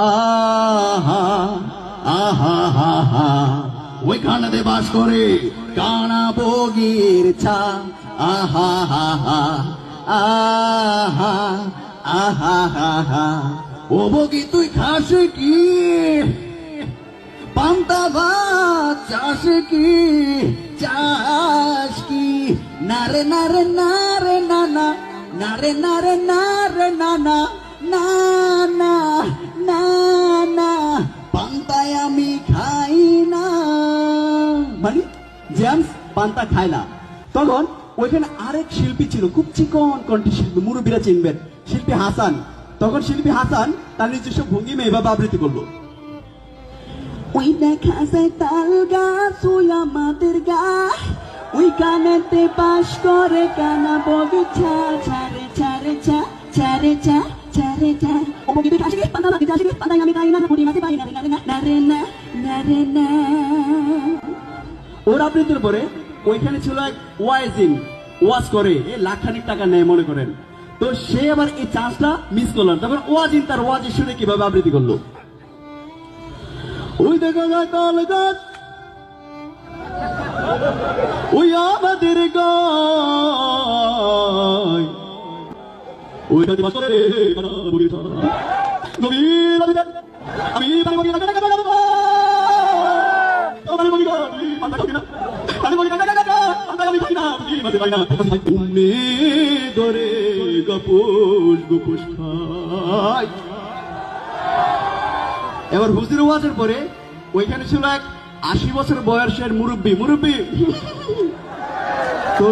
আহা আহা আহা ওইখানে বাস করে কানা বগির ছা আহা আহা আহা আহা আহা ও বগি তুই খাস কি পান্তা ভাত চাষ কি চাষ কি নারে নারে নারে নানা নারে নারে নারে নানা না না না না পান্তায় আমি খাই না মানে জেমস পান্তা খায় না। তখন ওইখানে আরেক শিল্পী ছিল, খুব চিকন কণ্ঠী শিল্পী, মুরব্বীরা চিনবেন, শিল্পী হাসান। তখন শিল্পী হাসান তার নিজস্ব ভঙ্গিমে এভাবে আবৃত্তি করলো। ওই দেখা যায় তাল গাছ ওই আমাদের গাছ, ওই কানেতে বাস করে কানা বগিচা ছাড়ে ছাড়ে চা ছাড়ে চা ছাড়ে চা ও বগি তুই খাসি পান্তা ভাত খাসি পান্তায় আমি খাই না পুরি মাছে পাই না না না না না না। ওর আবৃত্তির পরে ওইখানে ছিল এক ওয়াইজিং, ওয়াজ করে লাখখানিক টাকা নেয় মনে করেন। তো সে আবার এই চান্সটা মিস করলেন। তারপর ওয়াজিং তার ওয়াজের শুনে কিভাবে আবৃত্তি করলো। ওই দেখা যায় তাল গাছ ওই আমাদের গায়, ওই কাছে বাস করে ধরে গপুস গুপুস খাই। এবার হুজুর ওয়াজের পরে ওইখানে ছিল এক 80 বছর বয়সের মুরব্বী তো